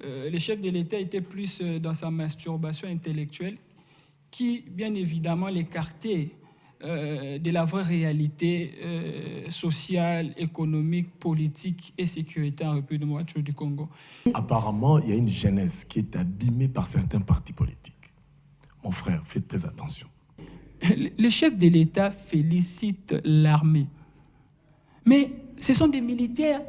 le chef de l'État était plus dans sa masturbation intellectuelle qui, bien évidemment, l'écartait de la vraie réalité sociale, économique, politique et sécuritaire en République démocratique du Congo. Apparemment, il y a une jeunesse qui est abîmée par certains partis politiques. Mon frère, faites très attention. Le chef de l'État félicite l'armée. Mais ce sont des militaires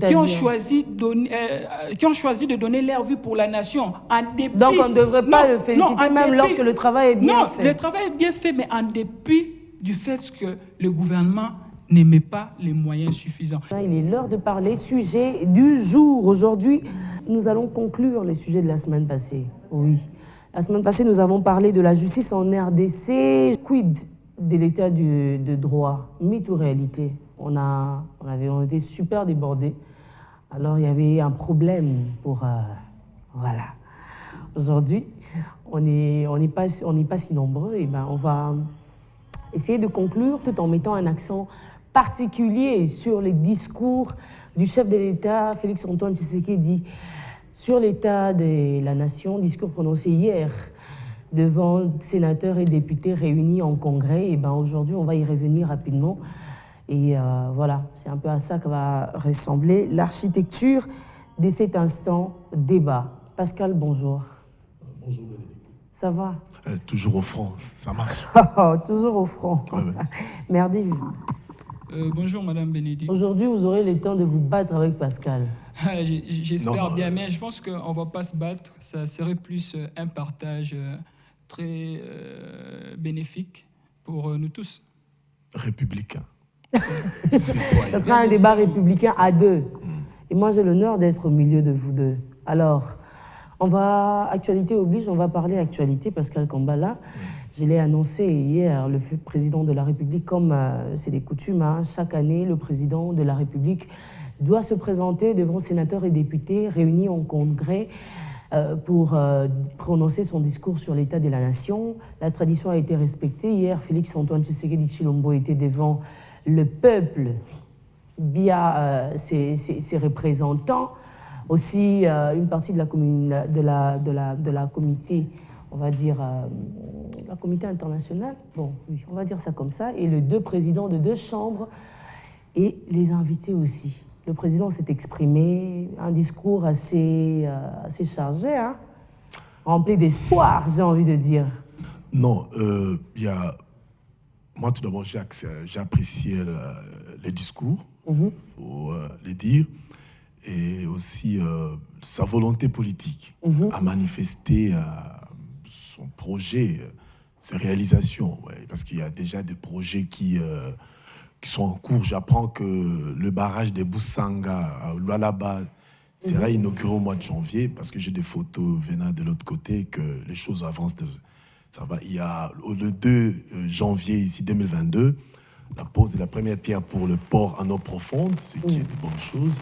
qui ont choisi de donner leur vie pour la nation. En dépit, donc on ne devrait pas le féliciter même lorsque le travail est bien fait. Non, le travail est bien fait, mais en dépit du fait que le gouvernement n'émet pas les moyens suffisants. Il est l'heure de parler sujet du jour. Aujourd'hui, nous allons conclure les sujets de la semaine passée. Oui. La semaine passée, nous avons parlé de la justice en RDC. Quid de l'état de droit? Mythe ou réalité? On était super débordés. Alors, il y avait un problème pour... voilà. Aujourd'hui, on n'est pas si nombreux. Et ben, on va essayer de conclure tout en mettant un accent particulier sur les discours du chef de l'État, Félix-Antoine Tshisekedi, sur l'état de la nation, discours prononcé hier devant sénateurs et députés réunis en congrès. Et ben, aujourd'hui, on va y revenir rapidement. Et voilà, c'est un peu à ça que va ressembler l'architecture de cet instant débat. Pascal, bonjour. Bonjour, Bénédicte. Ça va? Toujours au front, ça marche. Toujours au front. Ouais. Merdi. Bonjour, Madame Bénédicte. Aujourd'hui, vous aurez le temps de vous battre avec Pascal. J'espère bien, mais je pense qu'on ne va pas se battre. Ça serait plus un partage très bénéfique pour nous tous. Républicain. Ça sera un débat républicain à deux. Et moi, j'ai l'honneur d'être au milieu de vous deux. Alors, actualité oblige, on va parler actualité. Pascal Kambala, je l'ai annoncé hier, le président de la République, comme c'est des coutumes, hein, chaque année, le président de la République doit se présenter devant sénateurs et députés réunis en congrès pour prononcer son discours sur l'état de la nation. La tradition a été respectée. Hier, Félix-Antoine Tshisekedi Tshilombo était devant le peuple via ses représentants. Aussi, une partie de la comité, on va dire, la comité internationale, bon, oui, on va dire ça comme ça, et les deux présidents de deux chambres, et les invités aussi. Le président s'est exprimé, un discours assez chargé, hein, rempli d'espoir, j'ai envie de dire. Non, moi tout d'abord, j'ai apprécié les discours, pour les dire, et aussi sa volonté politique à manifester son projet, ses réalisations, parce qu'il y a déjà des projets qui sont en cours. J'apprends que le barrage des Boussanga à Lualaba sera inauguré au mois de janvier, parce que j'ai des photos venant de l'autre côté, que les choses avancent. Ça va. Il y a le 2 janvier ici 2022, la pose de la première pierre pour le port en eau profonde, ce qui est de bonnes choses.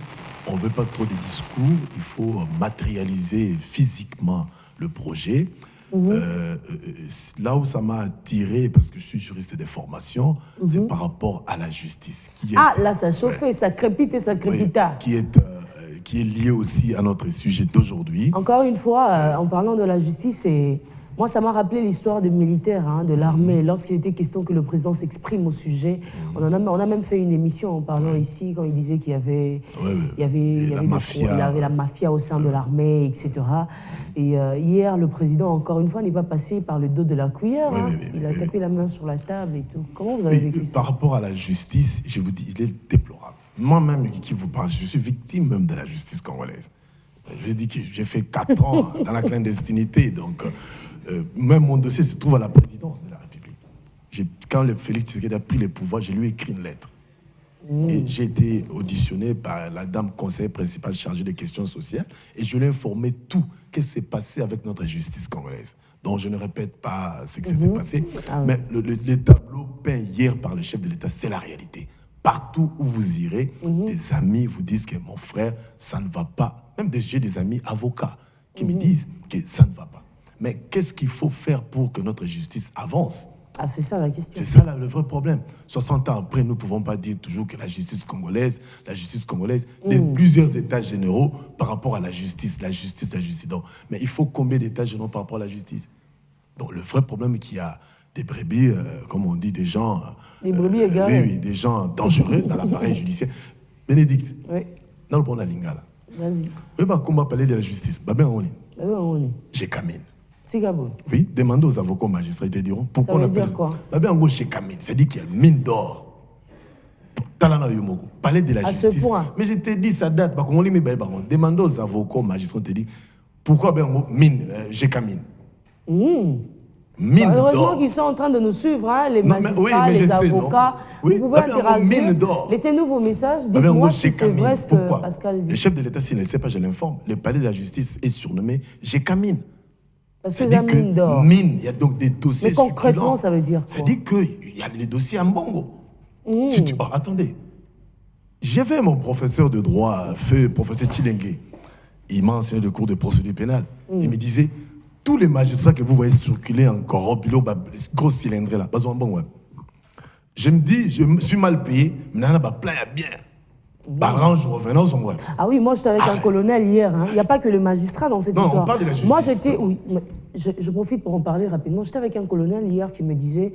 On ne veut pas trop de discours, il faut matérialiser physiquement le projet. Là où ça m'a attiré, parce que je suis juriste de formation, c'est par rapport à la justice. Là ça chauffait, ça crépite et ça crépita. Qui est lié aussi à notre sujet d'aujourd'hui. Encore une fois, en parlant de la justice, moi, ça m'a rappelé l'histoire des militaires, hein, de l'armée. Lorsqu'il était question que le président s'exprime au sujet, on a même fait une émission en parlant ici, quand il disait qu'il y avait la mafia au sein de l'armée, etc. Et hier, le président, encore une fois, n'est pas passé par le dos de la cuillère. Il a tapé la main sur la table et tout. Comment vous avez vécu ça? Par rapport à la justice, je vous dis, il est déplorable. Moi-même, qui vous parle, je suis victime même de la justice congolaise. Je dis que j'ai fait 4 ans dans la clandestinité, donc... même mon dossier se trouve à la présidence de la République. Quand le Félix Tshisekedi a pris les pouvoirs, j'ai lui écrit une lettre. Et j'ai été auditionné par la dame conseillère principale chargée des questions sociales, et je lui ai informé tout, qu'est-ce qui s'est passé avec notre justice congolaise. Donc je ne répète pas ce qui s'était passé, mais les tableaux peints hier par le chef de l'État, c'est la réalité. Partout où vous irez, des amis vous disent que mon frère, ça ne va pas. Même j'ai des amis avocats qui me disent que ça ne va pas. Mais qu'est-ce qu'il faut faire pour que notre justice avance? Ah, c'est ça la question. C'est ça le vrai problème. 60 ans après, nous ne pouvons pas dire toujours que la justice congolaise, des plusieurs états généraux par rapport à la justice. Donc, mais il faut combien d'états généraux par rapport à la justice? Donc le vrai problème est qu'il y a des brebis, comme on dit, des gens... Des brebis égarés. Oui, des gens dangereux dans l'appareil judiciaire. Bénédicte, oui. Dans le bon Lingala. Vas-y. Oui, comment parler de la justice? On est. J'ai camine. Oui, demandez aux avocats magistrats, ils te diront pourquoi ça veut on appelle dire quoi? J'ai camine. C'est-à-dire qu'il y a une mine d'or. Parler de la à justice. Ce point. Mais je t'ai dit, ça date. Demandez aux avocats magistrats, te dit pourquoi j'ai camine. Mine heureusement d'or. qu'ils sont en train de nous suivre, hein, les magistrats, les avocats. Oui, vous pouvez interagir. Mine d'or. Laissez-nous vos messages. Dites-moi si c'est vrai ce que Pascal dit. Le chef de l'État, s'il ne sait pas, je l'informe. Le palais de la justice est surnommé Gécamine. Parce que c'est mine d'or. Il y a donc des dossiers. Mais concrètement, ça veut dire quoi? Ça dit qu'il y a des dossiers en bongo. Attendez. J'avais mon professeur de droit, feu professeur Chilengue. Il m'a enseigné le cours de procédure pénale. Il me disait, tous les magistrats que vous voyez circuler en corrobe, gros cylindrés là, pas bon ouais. Je me dis, je me suis mal payé, mais il y a plein bien. Range revenant aux ouais. Ah oui, moi j'étais avec un colonel hier. Il n'y a pas que le magistrat dans cette histoire. On parle de la justice. Moi j'étais, oui, je profite pour en parler rapidement. J'étais avec un colonel hier qui me disait,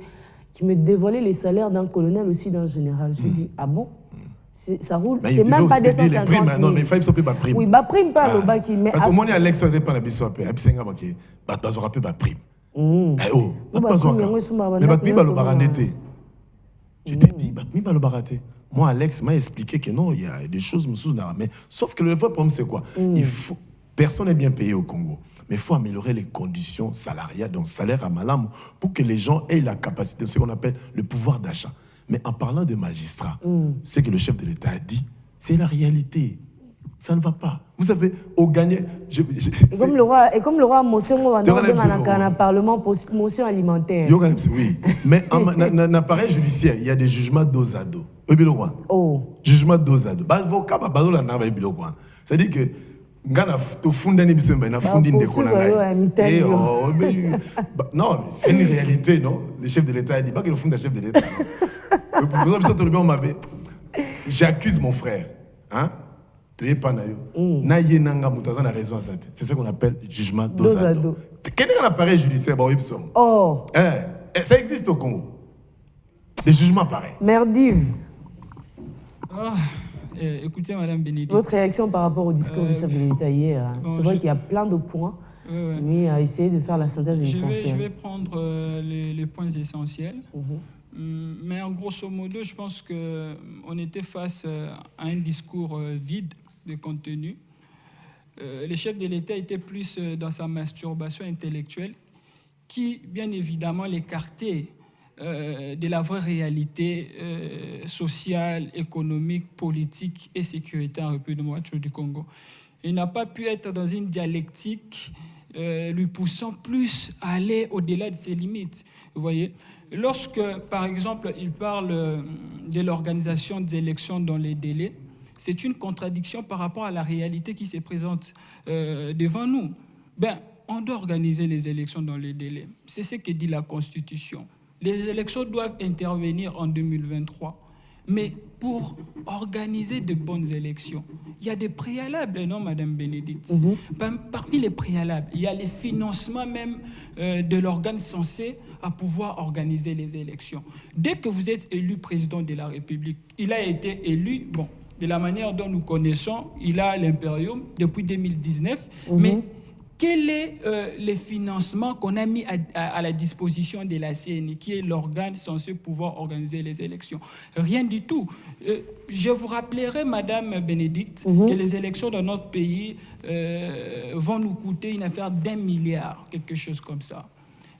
qui me dévoilait les salaires d'un colonel aussi d'un général. Je lui dis, ah bon? Ça roule, c'est même pas 250 000. Non, mais il faut pas prime. Oui, prime pas le bas qui met. Parce que moi, Alex, on n'est pas la biso, prime. Mais je t'ai dit, moi, Alex m'a expliqué que non, il y a des choses, mais sauf que le vrai problème, c'est quoi? Personne n'est bien payé au Congo. Mais il faut améliorer les conditions salariales, donc salaire à malam, pour que les gens aient la capacité, ce qu'on appelle le pouvoir d'achat. Mais en parlant de magistrats, ce que le chef de l'État a dit, c'est la réalité. Ça ne va pas. Vous savez, au gagné... Et comme le roi motion dans le Parlement, motion alimentaire. Oui, mais en appareil judiciaire, il y a des jugements dos à dos. Jugement dos à dos. C'est-à-dire que non, c'est une réalité, non? Le chef de l'État a dit pas que le fond d'un chef de l'État. J'accuse mon frère. Hein? C'est ce qu'on appelle jugement dos à dos. Quel est l'appareil judiciaire? Ça existe au Congo. Des jugements pareils. Merdive. Écoutez, Madame Bénédicte. Votre réaction par rapport au discours du chef de l'État hier, c'est vrai qu'il y a plein de points, mais à essayer de faire la synthèse de l'essentiel. Je vais prendre les points essentiels. Mais en grosso modo, je pense qu'on était face à un discours vide de contenu. Le chef de l'État était plus dans sa masturbation intellectuelle qui, bien évidemment, l'écartait de la vraie réalité sociale, économique, politique et sécuritaire en République démocratique du Congo. Il n'a pas pu être dans une dialectique lui poussant plus à aller au-delà de ses limites. Vous voyez, lorsque, par exemple, il parle de l'organisation des élections dans les délais, c'est une contradiction par rapport à la réalité qui se présente devant nous. On doit organiser les élections dans les délais. C'est ce que dit la Constitution. Les élections doivent intervenir en 2023. Mais pour organiser de bonnes élections, il y a des préalables, non, Madame Bénédicte? Parmi les préalables, il y a les financements même de l'organe censé à pouvoir organiser les élections. Dès que vous êtes élu président de la République, il a été élu, de la manière dont nous connaissons, il a l'impérium depuis 2019, mais quel est le financement qu'on a mis à la disposition de la CENI, qui est l'organe censé pouvoir organiser les élections? Rien du tout. Je vous rappellerai, Madame Bénédicte, que les élections dans notre pays vont nous coûter une affaire d'1 milliard, quelque chose comme ça.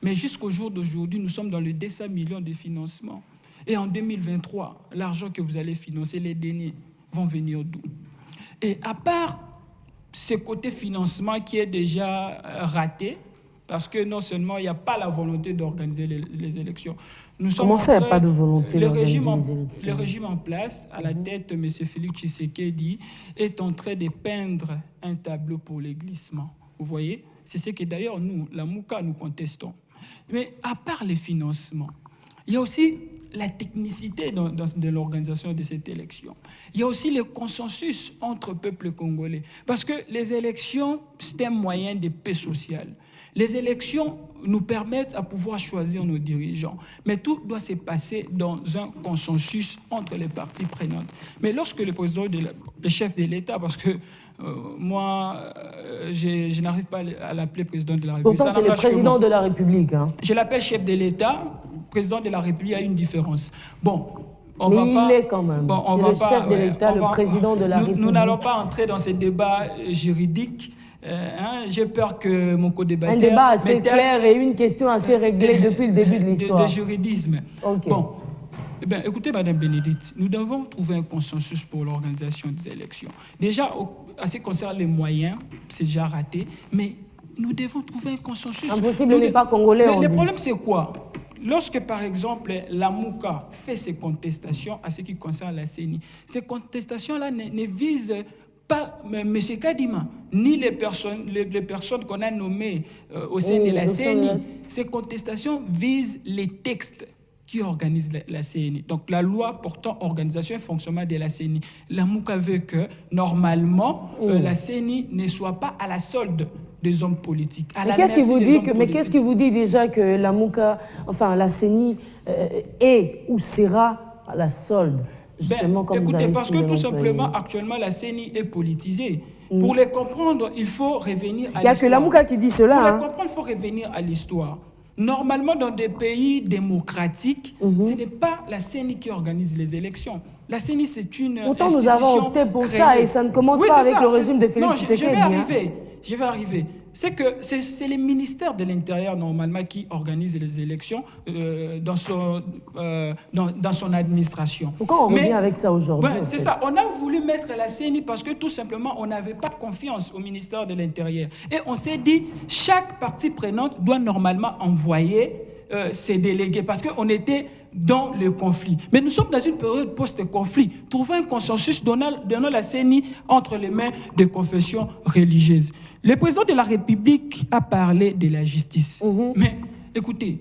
Mais jusqu'au jour d'aujourd'hui, nous sommes dans le 200 millions de financement. Et en 2023, l'argent que vous allez financer, les deniers, vont venir d'où? Et à part ce côté financement qui est déjà raté, parce que non seulement il n'y a pas la volonté d'organiser les élections. Comment ça, il n'y a pas de volonté d'organiser les élections? Le régime en place, à la tête, M. Félix Tshisekedi, est en train de peindre un tableau pour les glissements. Vous voyez? C'est ce que d'ailleurs nous, la MOUCA, nous contestons. Mais à part les financements, Il y a aussi la technicité de l'organisation de cette élection. Il y a aussi le consensus entre peuples congolais. Parce que les élections, c'est un moyen de paix sociale. Les élections nous permettent à pouvoir choisir nos dirigeants. Mais tout doit se passer dans un consensus entre les parties prenantes. Mais lorsque le chef de l'État, parce que moi, je n'arrive pas à l'appeler président de la République. Pourtant, c'est le président de la République. Hein. Je l'appelle chef de l'État. Président de la République, il y a une différence. Bon, il est quand même. Bon, c'est le chef de l'État, le président de la République. Nous n'allons pas entrer dans ces débats juridiques. J'ai peur que mon co-débatteur... Un débat assez clair et une question assez réglée depuis le début de l'histoire. De juridisme. Okay. Bon, écoutez, Madame Bénédicte, nous devons trouver un consensus pour l'organisation des élections. Déjà, à ce qui concerne les moyens, c'est déjà raté, mais nous devons trouver un consensus. Impossible n'est pas congolais, on dit. Le problème, c'est quoi? Lorsque, par exemple, la MOUCA fait ses contestations à ce qui concerne la CENI, ces contestations-là ne visent pas M. Kadima, ni les personnes qu'on a nommées au sein de la CENI. Ces contestations visent les textes qui organisent la CENI. Donc, la loi portant organisation et fonctionnement de la CENI. La MOUCA veut que, normalement, la CENI ne soit pas à la solde des hommes politiques. Mais qu'est-ce qui vous dit déjà que la MOUCA, enfin la CENI, est ou sera à la solde? Écoutez, parce que tout simplement, actuellement, la CENI est politisée. Pour les comprendre, il faut revenir à l'histoire. Il n'y a que la MOUCA qui dit cela. Pour les comprendre, il faut revenir à l'histoire. Normalement, dans des pays démocratiques, ce n'est pas la CENI qui organise les élections. La CENI, c'est une Pourtant, institution nous avons opté pour ça et ça ne commence pas avec le régime de Félix Tshisekedi. Je vais arriver. C'est que c'est le ministère de l'Intérieur, normalement, qui organise les élections dans son administration. Pourquoi on revient avec ça aujourd'hui? C'est ça. On a voulu mettre la CENI parce que tout simplement, on n'avait pas confiance au ministère de l'Intérieur. Et on s'est dit, chaque partie prenante doit normalement envoyer ses délégués parce qu'on était dans le conflit. Mais nous sommes dans une période post-conflit. Trouver un consensus donnant la CENI entre les mains des confessions religieuses. Le président de la République a parlé de la justice. Mais écoutez,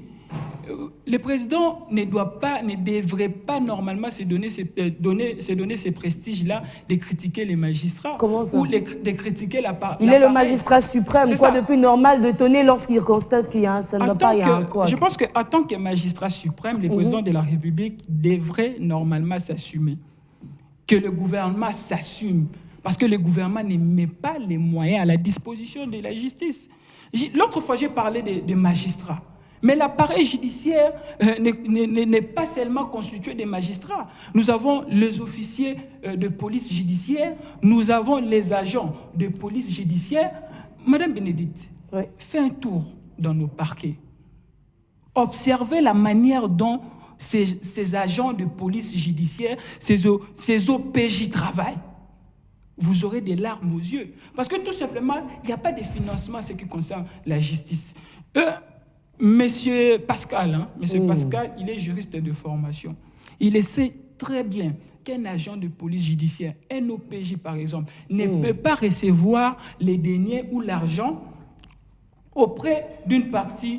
le président ne devrait pas normalement se donner ce prestige-là de critiquer les magistrats. Comment ça? Ou de critiquer Il est le magistrat suprême. Quoi de plus normal de donner lorsqu'il constate qu'il y a un quoi. Je pense qu'en tant que magistrat suprême, le président de la République devrait normalement s'assumer. Que le gouvernement s'assume. Parce que le gouvernement ne met pas les moyens à la disposition de la justice. L'autre fois, j'ai parlé des magistrats. Mais l'appareil judiciaire n'est pas seulement constitué des magistrats. Nous avons les officiers de police judiciaire, nous avons les agents de police judiciaire. Madame Bénédicte, faites un tour dans nos parquets. Observez la manière dont ces agents de police judiciaire, ces OPJ travaillent. Vous aurez des larmes aux yeux. Parce que tout simplement, il n'y a pas de financement en ce qui concerne la justice. Monsieur Pascal, Pascal, il est juriste de formation. Il sait très bien qu'un agent de police judiciaire, un OPJ par exemple, ne peut pas recevoir les deniers ou l'argent auprès d'une partie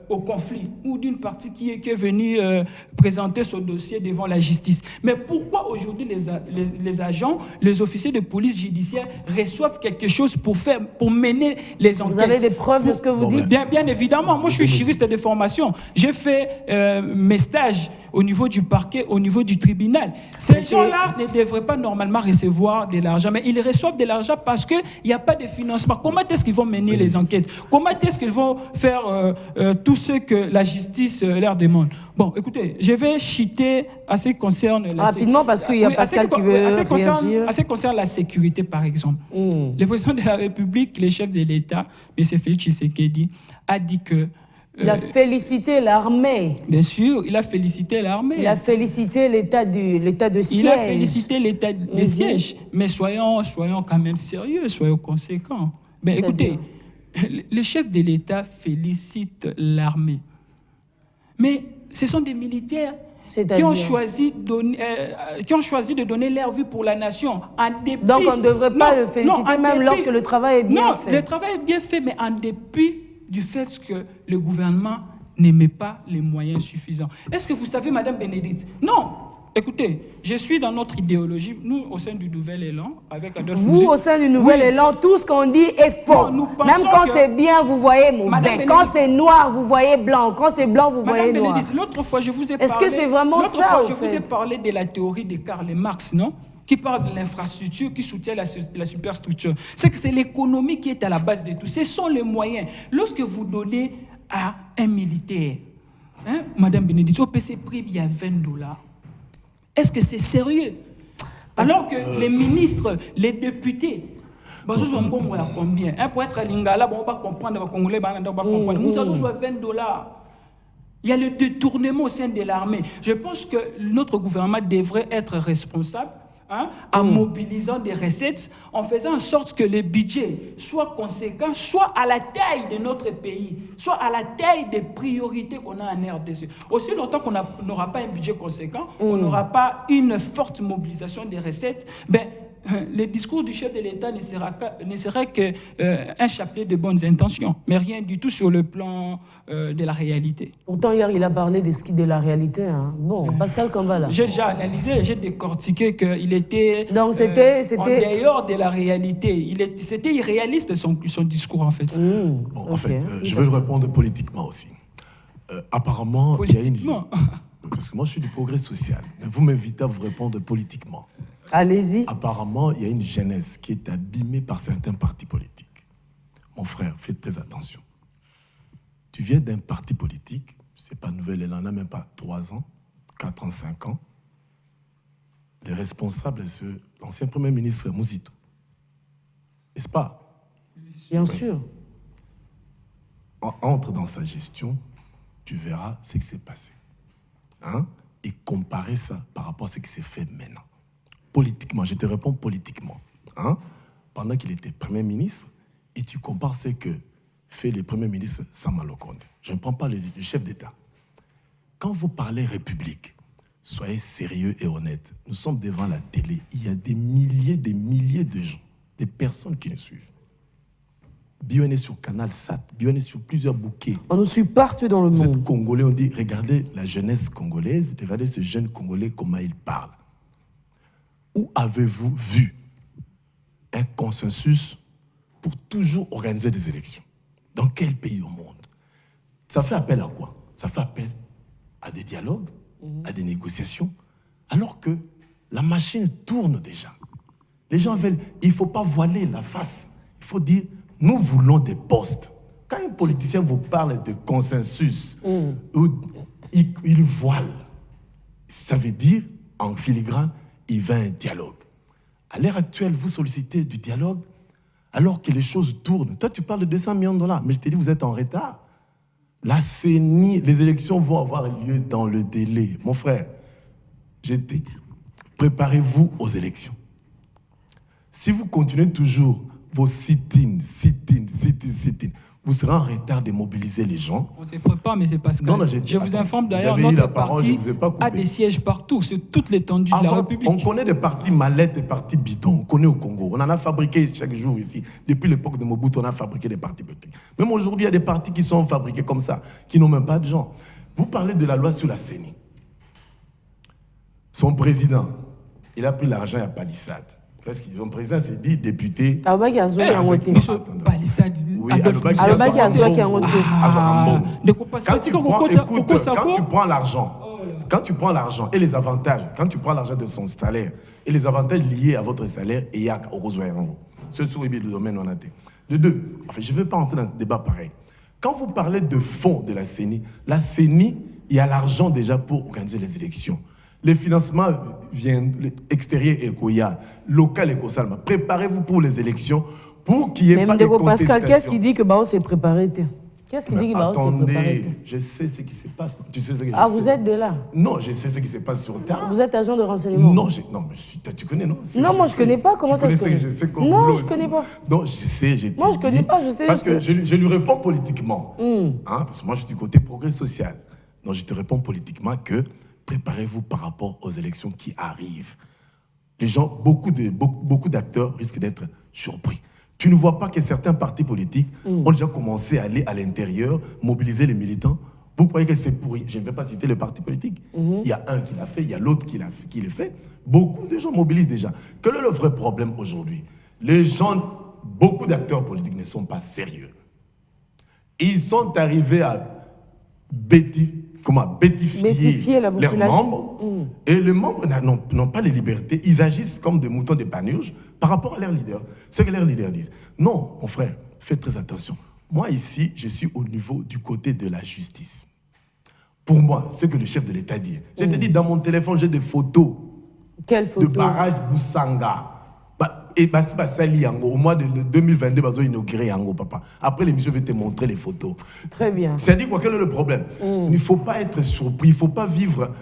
au conflit ou d'une partie qui est venue présenter son dossier devant la justice. Mais pourquoi aujourd'hui les agents, les officiers de police judiciaire reçoivent quelque chose pour mener les enquêtes? Vous avez des preuves de ce que vous dites? Bien évidemment. Moi, je suis juriste de formation. J'ai fait mes stages au niveau du parquet, au niveau du tribunal. Ces gens-là ne devraient pas normalement recevoir de l'argent, mais ils reçoivent de l'argent parce qu'il n'y a pas de financement. Comment est-ce qu'ils vont mener les enquêtes? Comment est-ce qu'ils vont faire tout ce que la justice leur demande? Bon, écoutez, je vais chiter à ce qui concerne... Rapidement, parce qu'il y a Pascal qui veut réagir. À ce qui concerne la sécurité, par exemple. Le président de la République, le chef de l'État, M. Félix Tshisekedi, a dit que... il a félicité l'armée. Bien sûr, il a félicité l'armée. Il a félicité l'état de siège. Il a félicité l'état de siège. Mais soyons quand même sérieux, soyons conséquents. Ben, écoutez, le chef de l'État félicite l'armée. Mais ce sont des militaires qui ont choisi de donner leur vie pour la nation. En dépit, donc on ne devrait pas le féliciter même lorsque le travail est bien fait. Non, le travail est bien fait, mais en dépit du fait que le gouvernement n'émet pas les moyens suffisants. Est-ce que vous savez, Madame Bénédicte? Non. Écoutez, je suis dans notre idéologie, nous, au sein du Nouvel Élan, avec Adolphe Vous, au sein du Nouvel Élan, tout ce qu'on dit est faux. Non, même quand c'est bien, vous voyez mauvais. Quand c'est noir, vous voyez blanc. Quand c'est blanc, vous voyez noir. L'autre fois, je vous ai parlé... Est-ce que c'est vraiment ça, je vous ai parlé de la théorie de Karl Marx, non? Qui parle de l'infrastructure, qui soutient la superstructure. C'est que c'est l'économie qui est à la base de tout. Ce sont les moyens. Lorsque vous donnez à un militaire, hein, Madame Bénédicte, au PC prix, il y a $20. Est-ce que c'est sérieux? Alors que les ministres, les députés, combien? Pour être à Lingala, on va comprendre, les Congolais va comprendre. Nous avons $20. Il y a le détournement au sein de l'armée. Je pense que notre gouvernement devrait être responsable, hein, en mobilisant des recettes, en faisant en sorte que les budgets soient conséquents, soit à la taille de notre pays, soit à la taille des priorités qu'on a en RDC. Aussi longtemps qu'on n'aura pas un budget conséquent, on n'aura pas une forte mobilisation des recettes, ben, le discours du chef de l'État ne sera qu'un chapelet de bonnes intentions, mais rien du tout sur le plan de la réalité. Pourtant, hier, il a parlé de la réalité. Hein. Bon, Pascal Kambala. J'ai déjà analysé, j'ai décortiqué qu'il était donc, c'était en dehors de la réalité. C'était irréaliste son discours, en fait. Bon, en fait, je vais répondre politiquement aussi. Apparemment, politiquement. Parce que moi, je suis du progrès social. Mais vous m'invitez à vous répondre politiquement. Allez-y. Apparemment, il y a une jeunesse qui est abîmée par certains partis politiques. Mon frère, faites très attention. Tu viens d'un parti politique, c'est pas Nouvel Élan, n'a même pas 3 ans, 4 ans, 5 ans. Les responsables, c'est l'ancien Premier ministre Mouzito. N'est-ce pas? Bien sûr. Entre dans sa gestion, tu verras ce qui s'est passé. Hein? Et comparer ça par rapport à ce qui s'est fait maintenant. Politiquement, je te réponds politiquement. Hein? Pendant qu'il était Premier ministre, et tu compares ce que fait le Premier ministre Sama Lokonde. Je ne prends pas le chef d'État. Quand vous parlez République, soyez sérieux et honnête. Nous sommes devant la télé. Il y a des milliers de gens, des personnes qui nous suivent. Bioné sur Canal Sat, Bioné sur plusieurs bouquets. On nous suit partout dans le monde. Vous êtes Congolais, on dit, regardez la jeunesse congolaise, regardez ce jeune Congolais, comment il parle. Où avez-vous vu un consensus pour toujours organiser des élections? Dans quel pays au monde? Ça fait appel à quoi? Ça fait appel à des dialogues, à des négociations, alors que la machine tourne déjà. Les gens veulent, il ne faut pas voiler la face. Il faut dire, nous voulons des postes. Quand un politicien vous parle de consensus, il voile. Ça veut dire, en filigrane, il veut un dialogue. À l'heure actuelle, vous sollicitez du dialogue alors que les choses tournent. Toi, tu parles de $200 millions, mais je t'ai dit, vous êtes en retard. La CENI, les élections vont avoir lieu dans le délai. Mon frère, je t'ai dit, préparez-vous aux élections. Si vous continuez toujours vos sit-in, vous serez en retard de mobiliser les gens. On ne se prépare, mais c'est Pascal. Je vous informe d'ailleurs, notre parti a des sièges partout, sur toute l'étendue de la République. On connaît des partis mallettes, des partis bidons. On connaît au Congo. On en a fabriqué chaque jour ici. Depuis l'époque de Mobutu, on a fabriqué des partis politiques. Même aujourd'hui, il y a des partis qui sont fabriqués comme ça, qui n'ont même pas de gens. Vous parlez de la loi sur la CENI. Son président, il a pris l'argent à Palissade. Parce que son président s'est dit député. Palissade. Quand tu prends l'argent et les avantages, quand tu prends l'argent de son salaire et les avantages liés à votre salaire, et il y a au Rosoyango. Ce sont les domaines on a été. De deux, enfin, je ne veux pas entrer dans un débat pareil. Quand vous parlez de fonds de la CENI, il y a l'argent déjà pour organiser les élections. Les financements viennent extérieurs et Koya, local et Kosalma. Préparez-vous pour les élections pour qu'il n'y ait pas de contestation. Pascal, qu'est-ce qui dit que Bao s'est préparé? Qu'est-ce qui dit que Bao s'est préparé? Attendez, je sais ce qui se passe. Tu sais ce que vous êtes de là? Non, je sais ce qui se passe sur terre. Vous êtes agent de renseignement? Non, mais tu connais, non? Non, moi je ne connais pas. Comment ça se connaît? Non, je ne connais pas. Non, je sais, moi je ne connais pas, je sais. Parce que je lui réponds politiquement. Parce que moi je suis du côté progrès social. Donc je te réponds politiquement que préparez-vous par rapport aux élections qui arrivent. Les gens, beaucoup d'acteurs risquent d'être surpris. Tu ne vois pas que certains partis politiques ont déjà commencé à aller à l'intérieur, mobiliser les militants Vous croyez que c'est pourri? Je ne vais pas citer les partis politiques. Il y a un qui l'a fait, il y a l'autre qui le fait. Beaucoup de gens mobilisent déjà. Quel est le vrai problème aujourd'hui? Les gens, beaucoup d'acteurs politiques ne sont pas sérieux. Ils sont arrivés à bétifier leurs membres. Et les membres n'ont pas les libertés. Ils agissent comme des moutons de panurge par rapport à leurs leaders. C'est que leurs leaders disent. Non, mon frère, faites très attention. Moi, ici, je suis au niveau du côté de la justice. Pour moi, ce que le chef de l'État dit. Je te dis, dans mon téléphone, j'ai des photos. Quelles photos? De barrage Boussanga. Et au mois de 2022, ils ont inauguré Yango, papa. Après l'émission, je vais te montrer les photos. Très bien. C'est-à-dire quoi? Quel est le problème? Il ne faut pas être surpris, il ne faut pas vivre.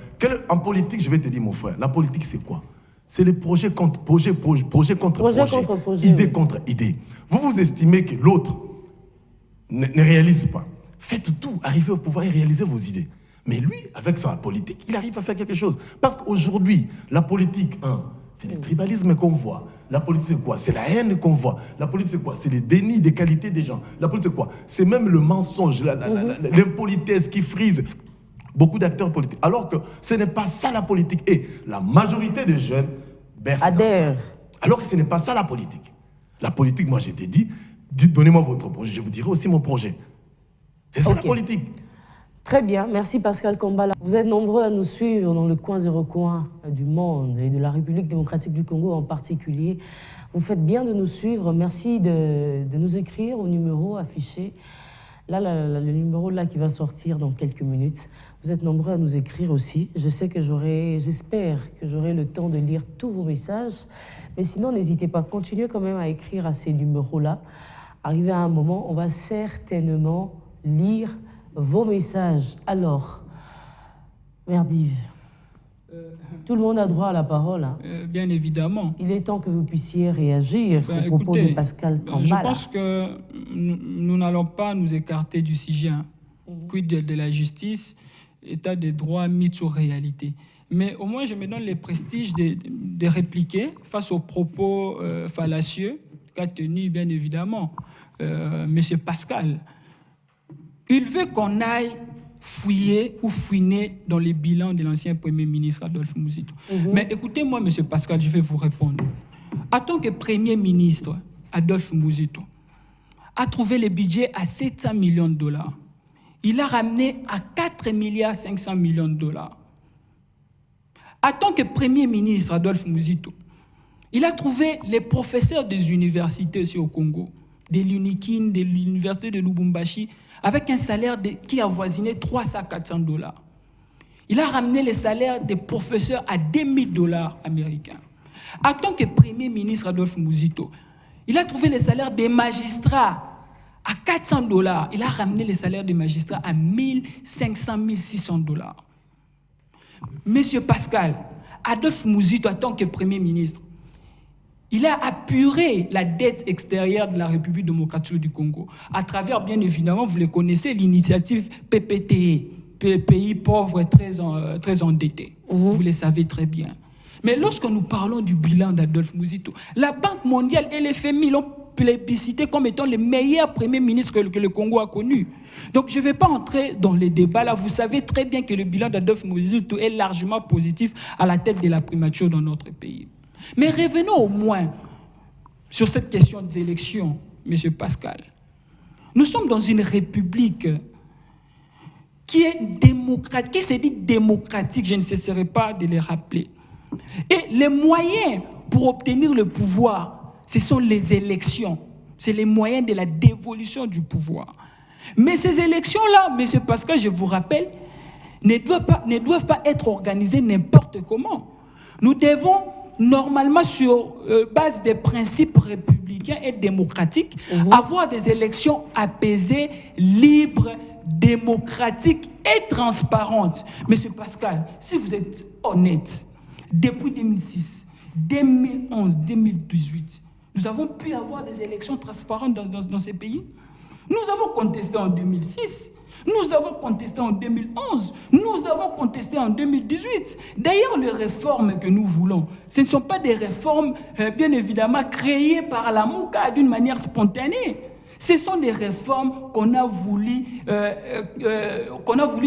En politique, je vais te dire, mon frère, la politique, c'est quoi? C'est les projets contre projet, idée contre idée. Vous estimez que l'autre ne réalise pas. Faites tout, arrivez au pouvoir et réalisez vos idées. Mais lui, avec sa politique, il arrive à faire quelque chose. Parce qu'aujourd'hui, la politique, c'est le tribalisme qu'on voit. La politique, c'est quoi? C'est la haine qu'on voit. La politique, c'est quoi? C'est le déni des qualités des gens. La politique, c'est quoi? C'est même le mensonge, l'impolitesse qui frise beaucoup d'acteurs politiques. Alors que ce n'est pas ça la politique. Et la majorité des jeunes bercent dans ça. Alors que ce n'est pas ça la politique. La politique, moi, je t'ai dit, donnez-moi votre projet, je vous dirai aussi mon projet. C'est ça la politique. Très bien, merci Pascal Kambala. Vous êtes nombreux à nous suivre dans le coin et recoin du monde et de la République démocratique du Congo en particulier. Vous faites bien de nous suivre. Merci de nous écrire au numéro affiché. Là, le numéro là qui va sortir dans quelques minutes. Vous êtes nombreux à nous écrire aussi. J'espère que j'aurai le temps de lire tous vos messages. Mais sinon, n'hésitez pas, continuez quand même à écrire à ces numéros-là. Arrivé à un moment, on va certainement lire vos messages. Alors, Merdive, tout le monde a droit à la parole. Bien évidemment. Il est temps que vous puissiez réagir au propos de Pascal Kambala. Je pense que nous n'allons pas nous écarter du sujet. Quid de la justice, état des droits mis sur réalité. Mais au moins, je me donne le prestige de répliquer face aux propos fallacieux qu'a tenu, bien évidemment, M. Pascal. Il veut qu'on aille fouiller ou fouiner dans les bilans de l'ancien Premier ministre Adolphe Muzito. Mais écoutez-moi, M. Pascal, je vais vous répondre. En tant que Premier ministre, Adolphe Muzito a trouvé le budget à 700 millions de dollars. Il a ramené à 4,5 milliards de dollars. En tant que Premier ministre, Adolphe Muzito, il a trouvé les professeurs des universités ici au Congo, de l'UNIKIN, de l'université de Lubumbashi, avec un salaire qui avoisinait 300 à 400 dollars. Il a ramené les salaires des professeurs à 2000 dollars américains. En tant que Premier ministre Adolphe Muzito, il a trouvé les salaires des magistrats à 400 dollars. Il a ramené les salaires des magistrats à 1500, 1600 dollars. Monsieur Pascal, Adolphe Muzito, en tant que Premier ministre, il a apuré la dette extérieure de la République démocratique du Congo à travers, bien évidemment, vous le connaissez, l'initiative PPTE, pays pauvres et très endettés. Vous le savez très bien. Mais lorsque nous parlons du bilan d'Adolphe Muzito, la Banque mondiale et l'FMI l'ont plébiscité comme étant les meilleurs premiers ministres que le Congo a connus. Donc je ne vais pas entrer dans les débats là. Vous savez très bien que le bilan d'Adolphe Muzito est largement positif à la tête de la primature dans notre pays. Mais revenons au moins sur cette question des élections, M. Pascal. Nous sommes dans une république qui est démocratique, qui se dit démocratique, je ne cesserai pas de le rappeler. Et les moyens pour obtenir le pouvoir, ce sont les élections. C'est les moyens de la dévolution du pouvoir. Mais ces élections-là, M. Pascal, je vous rappelle, ne doivent pas être organisées n'importe comment. Nous devons normalement, sur base des principes républicains et démocratiques, avoir des élections apaisées, libres, démocratiques et transparentes. Monsieur Pascal, si vous êtes honnête, depuis 2006, 2011, 2018, nous avons pu avoir des élections transparentes dans ces pays. Nous avons contesté en 2006. Nous avons contesté en 2011, nous avons contesté en 2018. D'ailleurs, les réformes que nous voulons, ce ne sont pas des réformes, bien évidemment, créées par la MOUCA d'une manière spontanée. Ce sont des réformes qu'on a voulu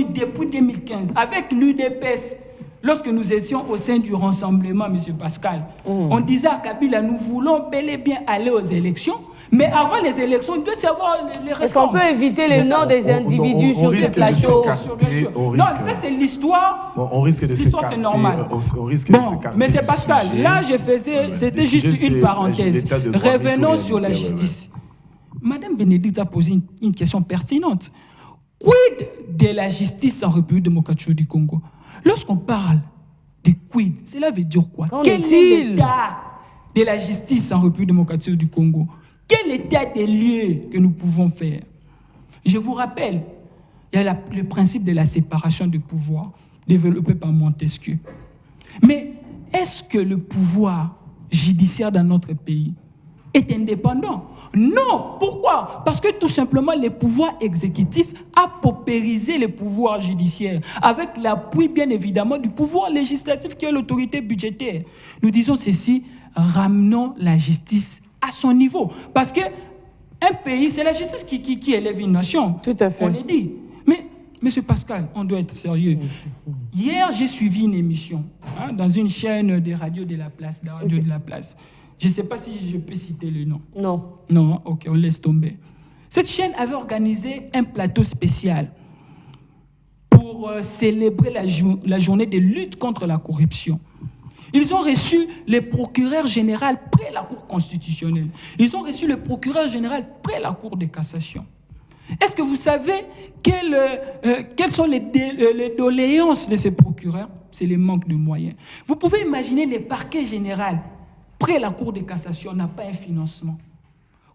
depuis 2015 avec l'UDPS. Lorsque nous étions au sein du Rassemblement, M. Pascal, on disait à Kabila, nous voulons bel et bien aller aux élections, mais avant les élections, il doit y avoir les réformes. Est-ce qu'on peut éviter les noms des individus sur ces plateaux? Non, ça c'est l'histoire. On risque de l'histoire, c'est normal. Mais c'est Pascal, là c'était juste une parenthèse. Revenons sur la justice. Madame Bénédicte a posé une question pertinente. Quid de la justice en République démocratique du Congo? Lorsqu'on parle de quid, cela veut dire quoi? Quel est l'état de la justice en République démocratique du Congo? Quel état des lieux que nous pouvons faire? Je vous rappelle, il y a le principe de la séparation des pouvoirs développé par Montesquieu. Mais est-ce que le pouvoir judiciaire dans notre pays est indépendant? Non. Pourquoi? Parce que tout simplement, le pouvoir exécutif a paupérisé le pouvoir judiciaire avec l'appui, bien évidemment, du pouvoir législatif qui est l'autorité budgétaire. Nous disons ceci, ramenons la justice à son niveau. Parce qu'un pays, c'est la justice qui élève une nation. Tout à fait. On le dit. Mais, M. Pascal, on doit être sérieux. Hier, j'ai suivi une émission dans une chaîne de radio de la place, la radio de la place. Je ne sais pas si je peux citer le nom. Non. Non, ok, on laisse tomber. Cette chaîne avait organisé un plateau spécial pour célébrer la journée de lutte contre la corruption. Ils ont reçu le procureur général près la Cour constitutionnelle. Ils ont reçu le procureur général près la Cour de cassation. Est-ce que vous savez quelles sont les doléances de ces procureurs? C'est le manque de moyens. Vous pouvez imaginer le parquet général près la Cour de cassation n'a pas un financement.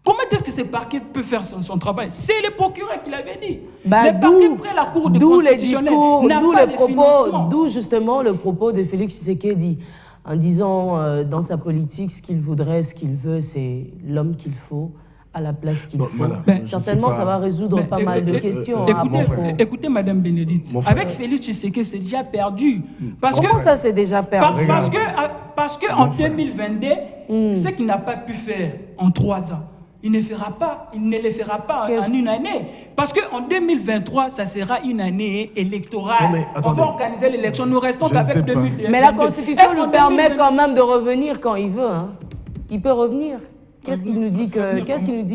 Comment est-ce que ce parquet peut faire son travail? C'est le procureur qui l'avait dit. Le parquet près la Cour de constitutionnelle n'a pas de financement. D'où justement le propos de Félix Tshisekedi en disant dans sa politique ce qu'il voudrait, ce qu'il veut, c'est l'homme qu'il faut à la place qu'il faut. Certainement, ça va résoudre pas mal de questions. Écoutez, Madame Bénédicte, avec Félix Tshisekedi, c'est déjà perdu. Comment ça, c'est déjà perdu? Parce qu'en 2022, ce qu'il n'a pas pu faire en 3 ans, il ne le fera pas en une année. Parce qu'en 2023, ça sera une année électorale. On va organiser l'élection. Nous restons qu'avec 2022. Mais la Constitution nous permet quand même de revenir quand il veut. Il peut revenir. Qu'est-ce qu'il nous dit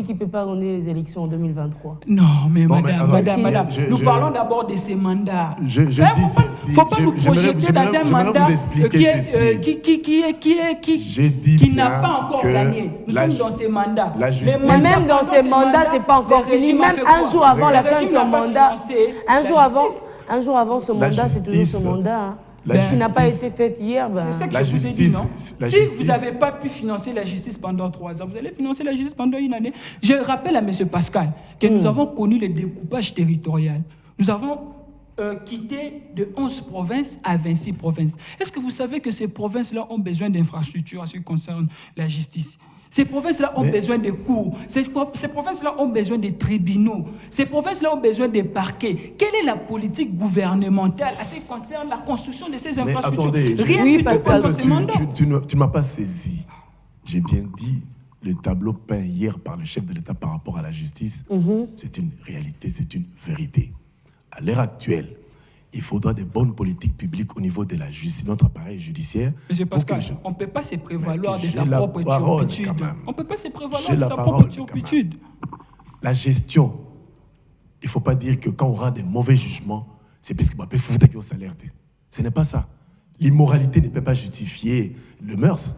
qu'il ne peut pas gagner les élections en 2023? Non, mais madame, nous parlons d'abord de ces mandats. Il ne faut pas nous projeter dans un mandat qui n'a pas encore gagné. Nous sommes dans ces mandats. Mais même dans ces mandats, ce n'est pas encore fini. Même un jour avant la fin de son mandat, un jour avant ce mandat, c'est toujours ce mandat. Qui n'a pas été faite hier. C'est ça que je vous ai dit, non? Si vous n'avez pas pu financer la justice pendant 3 ans, vous allez financer la justice pendant une année. Je rappelle à M. Pascal que nous avons connu le découpage territorial. Nous avons quitté de 11 provinces à 26 provinces. Est-ce que vous savez que ces provinces-là ont besoin d'infrastructures en ce qui concerne la justice? Ces provinces-là ont besoin de cours. Ces provinces-là ont besoin de tribunaux. Ces provinces-là ont besoin de parquets. Quelle est la politique gouvernementale à ce qui concerne la construction de ces infrastructures? Rien du tout pendant ce mandat. Tu ne m'as pas saisi. J'ai bien dit, le tableau peint hier par le chef de l'État par rapport à la justice, c'est une réalité, c'est une vérité. À l'heure actuelle, il faudra des bonnes politiques publiques au niveau de la justice, notre appareil judiciaire. Monsieur Pascal, on ne peut pas se prévaloir de sa propre turpitude. On ne peut pas se prévaloir de sa propre turpitude. La gestion, il ne faut pas dire que quand on rend des mauvais jugements, c'est parce qu'on peut foutre qui au salaire. Ce n'est pas ça. L'immoralité ne peut pas justifier le mœurs.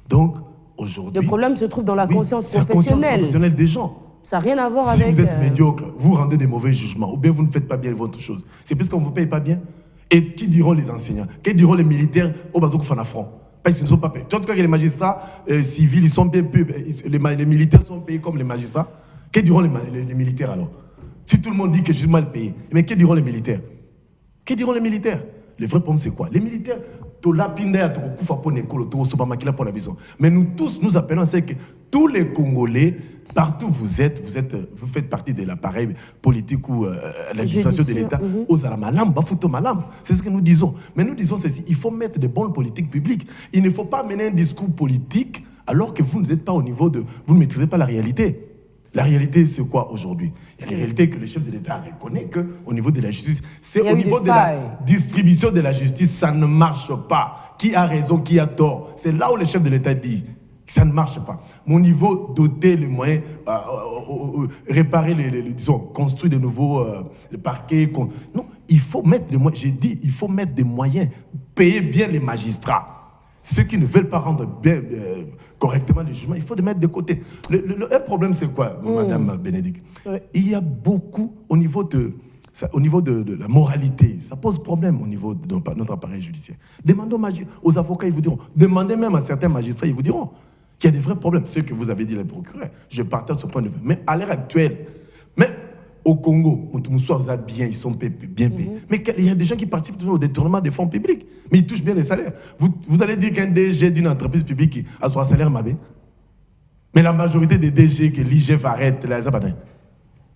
Donc, aujourd'hui... Le problème se trouve dans la conscience professionnelle. La conscience professionnelle des gens. Ça n'a rien à voir avec... Si vous êtes médiocre, vous rendez des mauvais jugements, ou bien vous ne faites pas bien votre chose. C'est parce qu'on ne vous paye pas bien. Et qui diront les enseignants? Qui diront les militaires au Bazouk Fanafran? Parce qu'ils ne sont pas payés. Tu vois que les magistrats civils, ils sont bien payés. Les militaires sont payés comme les magistrats. Que diront les militaires alors? Si tout le monde dit que je suis mal payé, mais que diront les militaires? Que diront les militaires? Le vrai problème, c'est quoi? Les militaires, mais nous tous, nous appelons à ce que tous les Congolais, partout vous faites partie de l'appareil politique ou l'administration de l'État. C'est ce que nous disons. Mais nous disons ceci, il faut mettre de bonnes politiques publiques. Il ne faut pas mener un discours politique alors que vous n'êtes pas au niveau de... Vous ne maîtrisez pas la réalité. La réalité, c'est quoi aujourd'hui? Il y a les réalités que le chef de l'État reconnaît qu'au niveau de la justice, c'est au niveau de la distribution de la justice, ça ne marche pas. Qui a raison, qui a tort? C'est là où le chef de l'État dit que ça ne marche pas. Mon niveau, doter les moyens, réparer disons, construire de nouveaux parquets. Non, il faut mettre des moyens. J'ai dit, il faut mettre des moyens, payer bien les magistrats. Ceux qui ne veulent pas rendre bien, correctement les jugements, il faut les mettre de côté. Un problème, c'est quoi, Madame Bénédicte? Oui. Il y a beaucoup, au niveau de la moralité, ça pose problème au niveau de notre appareil judiciaire. Demandons aux avocats, ils vous diront. Demandez même à certains magistrats, ils vous diront qu'il y a des vrais problèmes. Ce que vous avez dit, les procureurs, je partage ce point de vue. Mais à l'heure actuelle, au Congo, ils sont bien payés. Mais il y a des gens qui participent au détournement des fonds publics. Mais ils touchent bien les salaires. Vous allez dire qu'un DG d'une entreprise publique a son salaire mabé. Mais la majorité des DG que l'IGF arrête,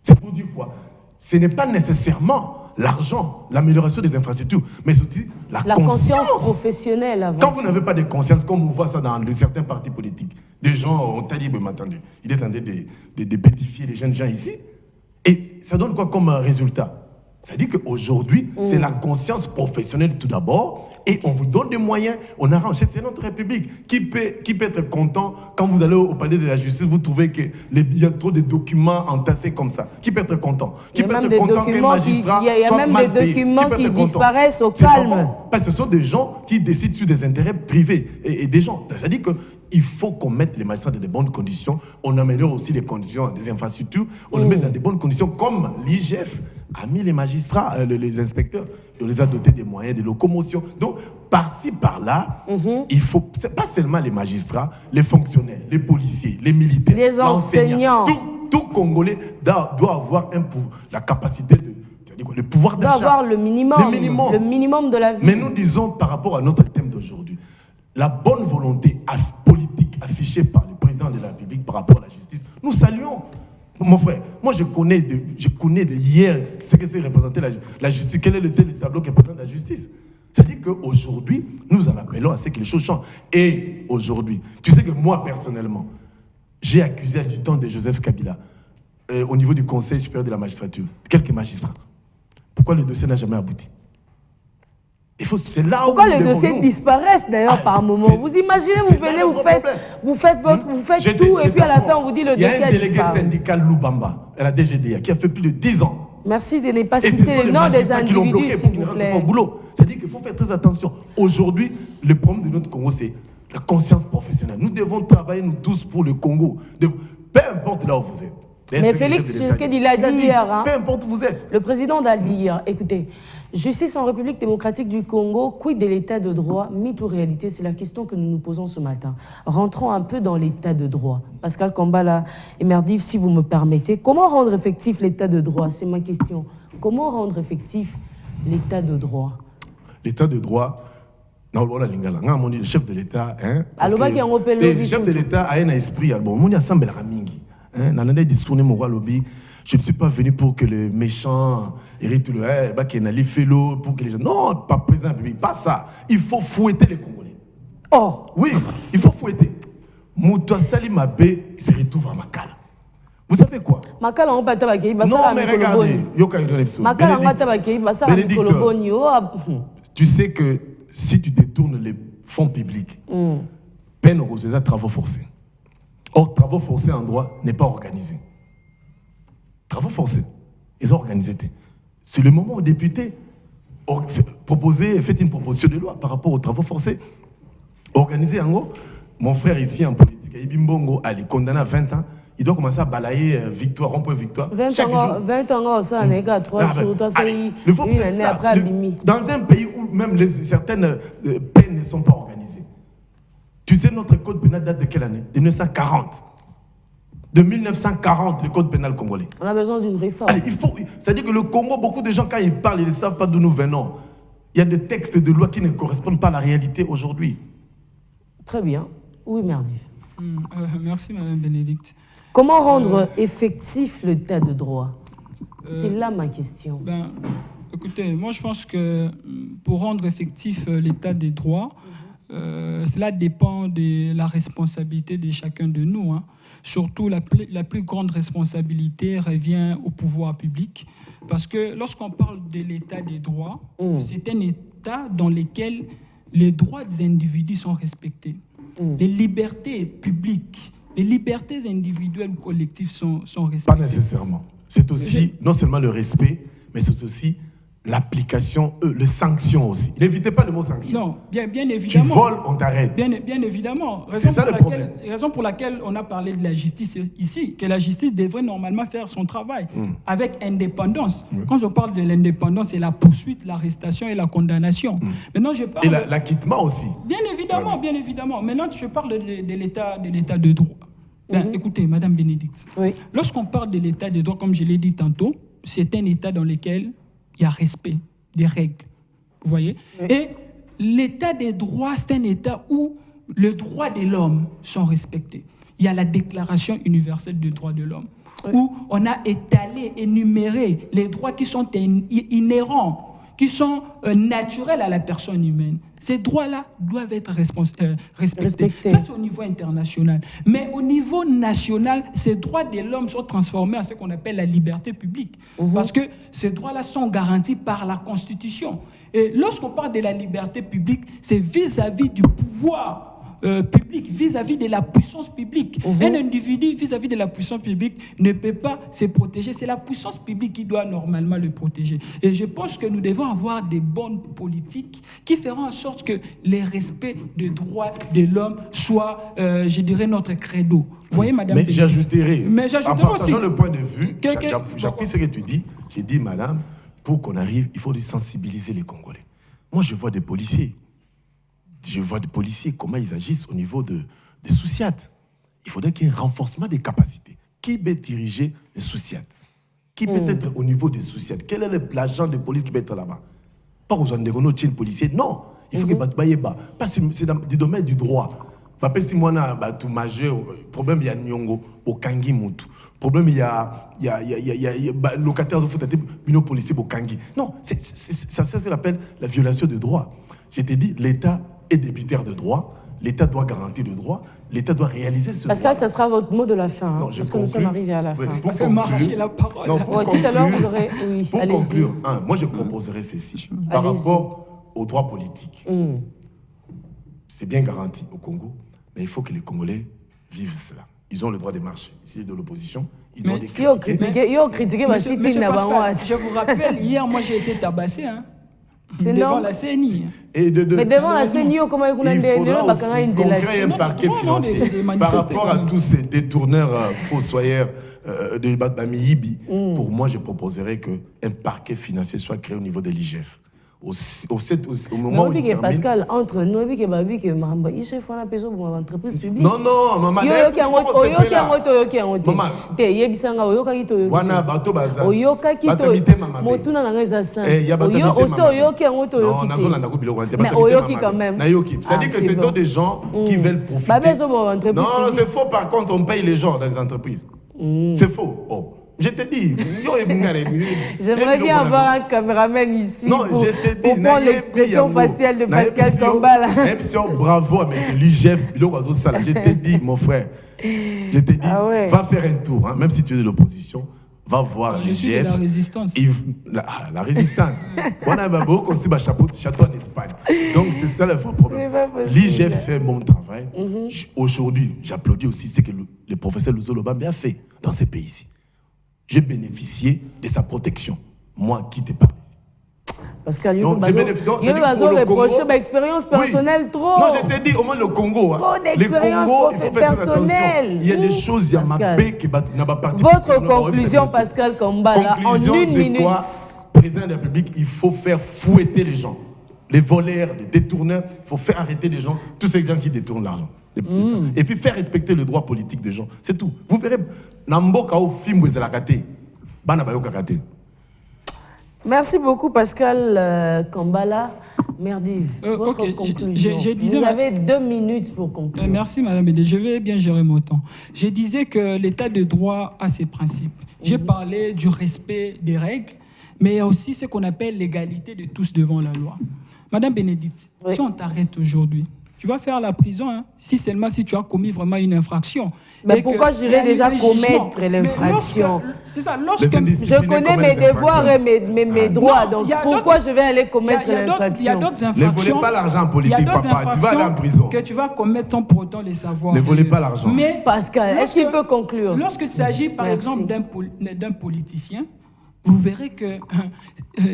c'est pour dire quoi? Ce n'est pas nécessairement l'argent, l'amélioration des infrastructures, mais aussi la conscience professionnelle. Avant. Quand vous n'avez pas de conscience, comme on voit ça dans certains partis politiques, des gens ont dit, il est en train de bétifier les jeunes gens ici. Et ça donne quoi comme résultat? C'est-à-dire qu'aujourd'hui, c'est la conscience professionnelle tout d'abord, et on vous donne des moyens, on arrange. C'est notre République. Qui peut être content quand vous allez au palais de la justice, vous trouvez qu'il y a trop de documents entassés comme ça? Qui peut être content? Qui peut être content qu'un magistrat soit mal payé? Il y a même des documents qui disparaissent au calme. Parce que ce sont des gens qui décident sur des intérêts privés et des gens. C'est-à-dire qu'il faut qu'on mette les magistrats dans de bonnes conditions. On améliore aussi les conditions des infrastructures. On les met dans de bonnes conditions, comme l'IGF a mis les magistrats, les inspecteurs, on les a dotés des moyens de locomotion. Donc, par-ci, par-là, il faut, c'est pas seulement les magistrats, les fonctionnaires, les policiers, les militaires, les enseignants. Tout Congolais doit avoir la capacité le pouvoir d'achat. Doit avoir le minimum de la vie. Mais nous disons, par rapport à notre thème d'aujourd'hui, la bonne volonté politique affichée par le président de la République par rapport à la justice, nous saluons. Mon frère, moi je connais hier ce que c'est représenter la justice. Quel est le tableau qui représente la justice? C'est-à-dire qu'aujourd'hui, nous en appelons à ce que les choses changent. Et aujourd'hui, tu sais que moi personnellement, j'ai accusé du temps de Joseph Kabila au niveau du Conseil supérieur de la magistrature, quelques magistrats. Pourquoi le dossier n'a jamais abouti? C'est là pourquoi les dossiers disparaissent d'ailleurs par moment? Vous imaginez, vous venez, vous faites tout et puis à la fin on vous dit le dossier a disparu. Il y a un délégué syndical Loubamba, à la DGDA, qui a fait plus de 10 ans. Merci de ne pas citer le nom des individus, s'il vous plaît. C'est-à-dire qu'il faut faire très attention. Aujourd'hui, le problème de notre Congo, c'est la conscience professionnelle. Nous devons travailler, nous tous, pour le Congo. Peu importe là où vous êtes. Mais Félix Tshisekedi l'a dit hier. Peu importe où vous êtes. Le président l'a dit hier. Écoutez, justice en République démocratique du Congo, quid de l'état de droit, mythe ou réalité? C'est la question que nous nous posons ce matin. Rentrons un peu dans l'état de droit. Pascal Kambala et Merdif, si vous me permettez, comment rendre effectif l'état de droit? C'est ma question. Comment rendre effectif l'état de droit? L'état de droit, le chef de l'État, le chef de l'État a un esprit, je ne suis pas venu pour que les méchants héritent pour que les gens... Non, pas président public, pas ça. Il faut fouetter les Congolais. Oh! Oui, il faut fouetter. Moutoua Salimabe se retrouve à Makala. Vous savez quoi? Makala, on va pas non, mais regardez. Tu sais que si tu détournes les fonds publics, peine aux travaux forcés. Or, travaux forcés en droit n'est pas organisé. Travaux forcés, ils ont organisé. C'est le moment où les députés fait une proposition de loi par rapport aux travaux forcés. Organisé en gros, mon frère ici en politique, Ibimbongo, elle est condamné à 20 ans. Il doit commencer à balayer victoire, rond-point victoire. 20 ans, ça n'est qu'à 3 jours. Le problème, c'est ça. Dans un pays où même certaines peines ne sont pas organisées. Tu sais, notre code pénal date de quelle année? De 1940. De 1940, le code pénal congolais. On a besoin d'une réforme. Allez, c'est-à-dire que le Congo, beaucoup de gens, quand ils parlent, ils ne savent pas d'où nous venons. Il y a des textes de loi qui ne correspondent pas à la réalité aujourd'hui. Très bien. Oui, Merdif. Merci, Mme Bénédicte. Comment rendre effectif l'état de droit? C'est là ma question. Écoutez, moi je pense que pour rendre effectif l'état des droits, cela dépend de la responsabilité de chacun de nous, hein. Surtout, la plus grande responsabilité revient au pouvoir public. Parce que lorsqu'on parle de l'état des droits, c'est un état dans lequel les droits des individus sont respectés. Les libertés publiques, les libertés individuelles ou collectives sont respectées. Pas nécessairement. C'est aussi, non seulement le respect, mais c'est aussi l'application, les sanctions aussi. N'évitez pas le mot sanction. Non, bien évidemment. Tu voles, on t'arrête. Bien évidemment. C'est ça le problème. Raison pour laquelle on a parlé de la justice ici, que la justice devrait normalement faire son travail avec indépendance. Quand je parle de l'indépendance, c'est la poursuite, l'arrestation et la condamnation. Maintenant, je parle... Et l'acquittement aussi. Bien évidemment. Maintenant, je parle de l'état de droit. Écoutez, Madame Bénédicte, lorsqu'on parle de l'état de droit, comme je l'ai dit tantôt, c'est un état dans lequel il y a respect des règles, vous voyez. Et l'état des droits, c'est un état où les droits de l'homme sont respectés. Il y a la Déclaration universelle des droits de l'homme, où on a étalé, énuméré les droits qui sont inhérents, qui sont naturels à la personne humaine. Ces droits-là doivent être respectés. Ça, c'est au niveau international. Mais au niveau national, ces droits de l'homme sont transformés en ce qu'on appelle la liberté publique. Parce que ces droits-là sont garantis par la Constitution. Et lorsqu'on parle de la liberté publique, c'est vis-à-vis du pouvoir public, vis-à-vis de la puissance publique. Un individu vis-à-vis de la puissance publique ne peut pas se protéger. C'est la puissance publique qui doit normalement le protéger. Et je pense que nous devons avoir des bonnes politiques qui feront en sorte que les respects des droits de l'homme soient, je dirais, notre credo. Vous voyez, Madame Mais j'ajouterai aussi. En partageant le point de vue, j'appuie ce que tu dis. J'ai dit, Madame, pour qu'on arrive, il faut sensibiliser les Congolais. Moi, je vois des policiers. Comment ils agissent au niveau des Souciat. Il faudrait qu'il y ait un renforcement des capacités. Qui peut diriger les Souciat? Qui peut être au niveau des Souciat? Quel est l'agent de police qui peut être là-bas? Pas besoin de reconnaître policier. Non, il faut qu'il y ait parce que c'est dans le domaine du droit. Si moi, tout majeur, problème, il y a Nyongo, au Kangi Moutou. Problème, il y a locataire de foot, il policier au Kangi. Non, c'est ça ce qu'on appelle la violation de droit. Je t'ai dit, l'État est débiteur de droit, l'État doit garantir le droit, l'État doit réaliser ce Pascal, droit. ça sera votre mot de la fin, Non, parce que nous sommes arrivés à la fin. Parce que m'arracher la parole. Non, tout à l'heure, vous aurez... Oui, pour conclure, moi je proposerais ceci. Par rapport aux droits politiques, c'est bien garanti au Congo, mais il faut que les Congolais vivent cela. Ils ont le droit de marcher. Ici, de l'opposition, ils doivent critiquer. Ils ont critiqué ma cité. Je vous rappelle, hier, moi j'ai été tabassé. Devant la CENI. Mais devant la CENI, comment il faudra aussi qu'on crée un parquet financier. Par rapport à tous ces détourneurs, fossoyeurs de Bamiyibi, pour moi, je proposerais qu'un parquet financier soit créé au niveau de l'IGF. Au moment où il termine... Pascal, entre nous, il faut une entreprise publique. Non, maman, c'est-à-dire que c'est des gens qui veulent profiter. Non, c'est faux, par contre, on paye les gens dans les entreprises. C'est faux. Je te dis, j'aimerais bien avoir un caméraman ici pour prendre l'expression faciale de Pascal Kambala. Même si bravo, mais c'est l'IGF, je te dis, mon frère, je te dis, va faire un tour, même si tu es de l'opposition, va voir l'IGF. Je suis de la résistance. La résistance. On a beaucoup aussi château en Espagne. Donc c'est ça le vrai problème. L'IGF fait un bon travail. Aujourd'hui, j'applaudis aussi ce que le professeur Luzolo Bambi a fait dans ces pays-ci. J'ai bénéficié de sa protection. Moi qui t'ai parlé. Pascal, il y a une expérience personnelle trop. Non, je t'ai dit, au moins le Congo. Le Congo, il faut faire attention. Il y a des choses, il y a ma paix qui n'a pas parti. Votre conclusion, Pascal Kambala, en une minute. Quoi? Président de la République, il faut faire fouetter les gens. Les voleurs, les détourneurs, il faut faire arrêter les gens, tous ces gens qui détournent l'argent. Et puis faire respecter le droit politique des gens. C'est tout. Vous verrez, merci beaucoup Pascal Kambala. Merdi, votre conclusion. Vous avez 2 minutes pour conclure. Merci Madame Bédé, je vais bien gérer mon temps. Je disais que l'état de droit a ses principes. J'ai parlé du respect des règles, mais il y a aussi ce qu'on appelle l'égalité de tous devant la loi. Madame Bénédicte, si on t'arrête aujourd'hui, Tu vas faire la prison, hein, si seulement si tu as commis vraiment une infraction. Mais pourquoi j'irais déjà commettre l'infraction? C'est ça, lorsque je connais mes devoirs et mes droits, donc pourquoi je vais aller commettre l'infraction? Il y a d'autres infractions. Ne volez pas l'argent en politique, papa, tu vas aller en prison. Que tu vas commettre sans pour autant les savoir. Ne volez pas l'argent. Mais Pascal, est-ce qu'il peut conclure? Lorsqu'il s'agit par exemple d'un politicien, vous verrez que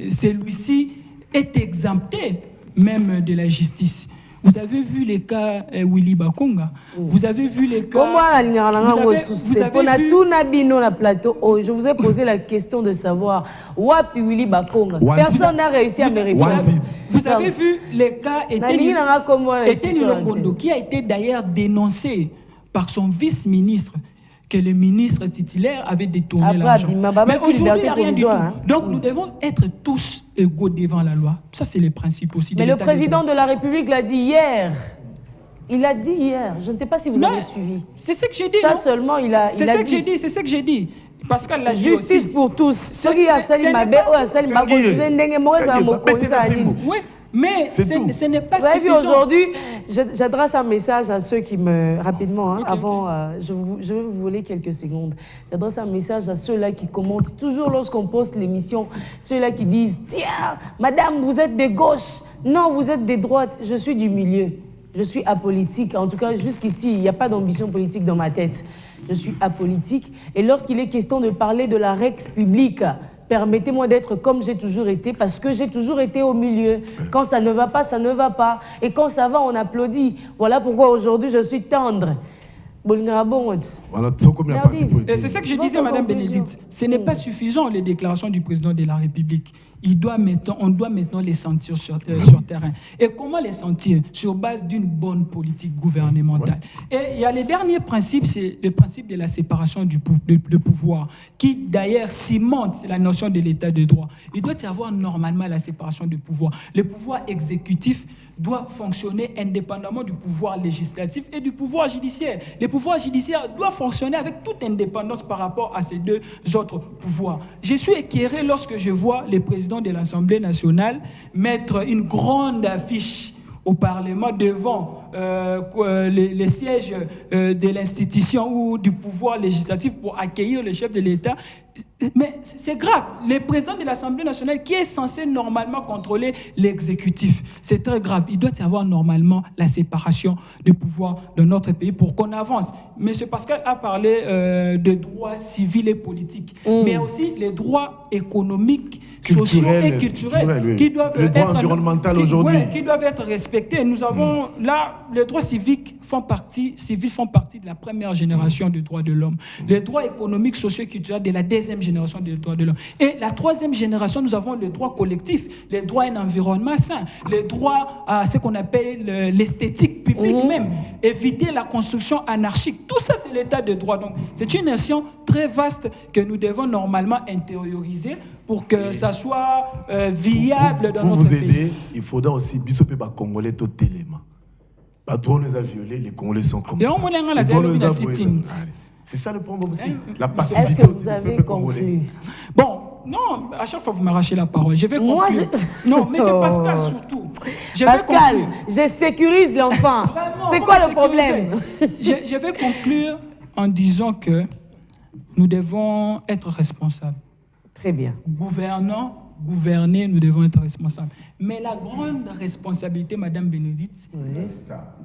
celui-ci est exempté même de la justice. Vous avez vu les cas Willy Bakonga. Vous avez vu les cas. Vous avez vu la plateau. Oh, je vous ai posé la question de savoir Wapi Willy Bakonga. Personne n'a réussi à me répondre. Vous avez vu les cas Etienne Longondo, qui a été d'ailleurs dénoncé par son vice-ministre que le ministre titulaire avait détourné l'argent. Mais aujourd'hui, il n'y a rien du tout. Donc, nous devons être tous égaux devant la loi. Ça, c'est le principe aussi. Mais le président de la République l'a dit hier. Il l'a dit hier. Je ne sais pas si vous avez suivi. C'est ce que j'ai dit. Ça seulement, il a dit. C'est ce que j'ai dit. Pascal l'a dit aussi. Justice pour tous. Oui. Mais ce n'est pas suffisant. Vous avez vu, aujourd'hui, j'adresse un message à ceux qui me... Rapidement, avant, je vais vous voler quelques secondes. J'adresse un message à ceux-là qui commentent, toujours lorsqu'on poste l'émission, ceux-là qui disent « Tiens, madame, vous êtes de gauche. Non, vous êtes de droite. Je suis du milieu. Je suis apolitique. En tout cas, jusqu'ici, il n'y a pas d'ambition politique dans ma tête. Je suis apolitique. Et lorsqu'il est question de parler de la Rex publique, permettez-moi d'être comme j'ai toujours été, parce que j'ai toujours été au milieu. Quand ça ne va pas, ça ne va pas. Et quand ça va, on applaudit. Voilà pourquoi aujourd'hui, je suis tendre. Et c'est ça que je disais, Madame Bénédicte. Ce n'est pas suffisant, les déclarations du président de la République. On doit maintenant les sentir sur terrain. Et comment les sentir? Sur base d'une bonne politique gouvernementale. Et il y a le dernier principe, c'est le principe de la séparation de pouvoir, qui d'ailleurs cimente la notion de l'état de droit. Il doit y avoir normalement la séparation de pouvoir. Le pouvoir exécutif doit fonctionner indépendamment du pouvoir législatif et du pouvoir judiciaire. Le pouvoir judiciaire doit fonctionner avec toute indépendance par rapport à ces deux autres pouvoirs. Je suis éclairé lorsque je vois le président de l'Assemblée nationale mettre une grande affiche au Parlement devant les sièges de l'institution ou du pouvoir législatif pour accueillir le chef de l'État. Mais c'est grave. Le président de l'Assemblée nationale qui est censé normalement contrôler l'exécutif, c'est très grave. Il doit y avoir normalement la séparation des pouvoirs de notre pays pour qu'on avance. M. Pascal a parlé de droits civils et politiques, mais aussi les droits économiques, sociaux et culturels qui doivent qui doivent être respectés. Nous avons là, les droits civiques font partie de la première génération des droits de l'homme. Les droits économiques, sociaux et culturels de la deuxième génération des droits de l'homme. Et la troisième génération, nous avons les droits collectifs, les droits à un environnement sain, les droits à ce qu'on appelle l'esthétique publique même, éviter la construction anarchique. Tout ça, c'est l'état de droit. Donc, c'est une notion très vaste que nous devons normalement intérioriser pour que ça soit viable dans notre pays. Pour vous aider, il faudra aussi bisoper les Congolais tout élément. Pas trop nous a violés, les Congolais sont comme ça. C'est ça le problème aussi. La passivité. Est-ce que vous avez conclu? Bon, non, à chaque fois vous m'arrachez la parole. Je vais conclure. Non, mais c'est Pascal surtout. Pascal, je sécurise l'enfant. C'est quoi le problème? Je vais conclure en disant que nous devons être responsables. Très bien. Gouverner, nous devons être responsables. Mais la grande responsabilité, Madame Bénédicte,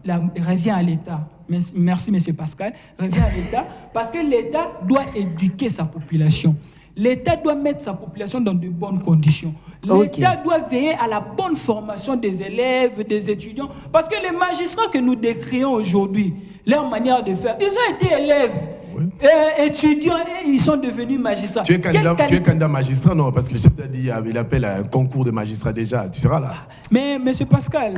revient à l'État. Merci, Monsieur Pascal. Revient à l'État parce que l'État doit éduquer sa population. L'État doit mettre sa population dans de bonnes conditions. L'État doit veiller à la bonne formation des élèves, des étudiants. Parce que les magistrats que nous décrions aujourd'hui, leur manière de faire, ils ont été élèves. Étudiants et ils sont devenus magistrats. Tu es candidat magistrat, non? Parce que le chef t'a dit il appelle à un concours de magistrat déjà. Tu seras là. Mais Monsieur Pascal,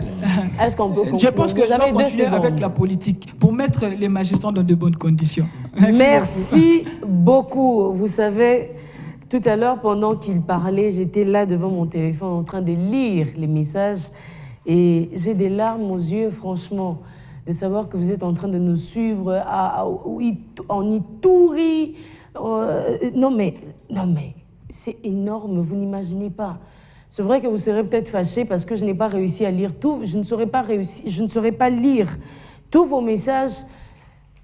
est-ce qu'on peut je pense que je vais continuer avec la politique pour mettre les magistrats dans de bonnes conditions. Merci beaucoup. Vous savez, tout à l'heure, pendant qu'il parlait, j'étais là devant mon téléphone en train de lire les messages et j'ai des larmes aux yeux, franchement, de savoir que vous êtes en train de nous suivre en Ituri. Non mais, c'est énorme, vous n'imaginez pas. C'est vrai que vous serez peut-être fâchés parce que je n'ai pas réussi à lire tout. Je ne saurais pas lire tous vos messages,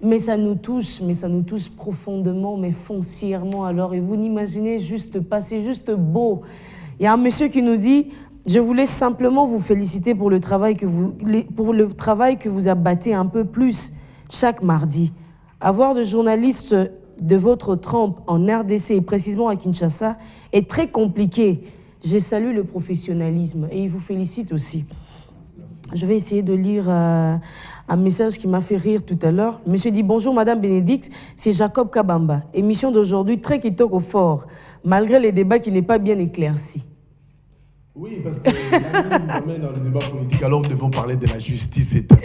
mais ça nous touche profondément, mais foncièrement alors. Et vous n'imaginez juste pas, c'est juste beau. Il y a un monsieur qui nous dit « Je voulais simplement vous féliciter pour le travail que vous abattez un peu plus chaque mardi. Avoir de journalistes de votre trempe en RDC et précisément à Kinshasa est très compliqué. Je salue le professionnalisme et il vous félicite aussi. » Je vais essayer de lire un message qui m'a fait rire tout à l'heure. Monsieur dit « Bonjour Madame Bénédicte, c'est Jacob Kabamba. Émission d'aujourd'hui très kitoko au fort, malgré les débats qui n'est pas bien éclaircis. » Oui, parce que là, nous dans le débat politique, alors nous devons parler de la justice et de droit.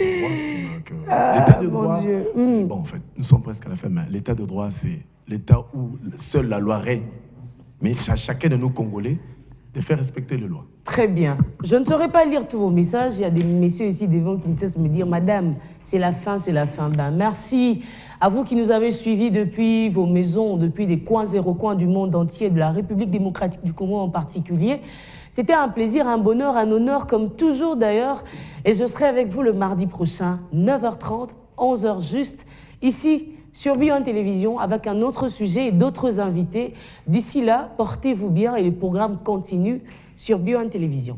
L'état de droit, bon, en fait, nous sommes presque à la fin, mais l'état de droit, c'est l'état où seule la loi règne. Mais c'est à chacun de nous, Congolais, de faire respecter les lois. Très bien. Je ne saurais pas lire tous vos messages. Il y a des messieurs ici devant qui ne cessent de me dire « Madame, c'est la fin, c'est la fin. » Ben, merci à vous qui nous avez suivis depuis vos maisons, depuis des coins et recoins du monde entier, de la République démocratique du Congo en particulier. C'était un plaisir, un bonheur, un honneur, comme toujours d'ailleurs. Et je serai avec vous le mardi prochain, 9h30, 11h juste, ici sur Bio1 Télévision, avec un autre sujet et d'autres invités. D'ici là, portez-vous bien et le programme continue sur Bio1 Télévision.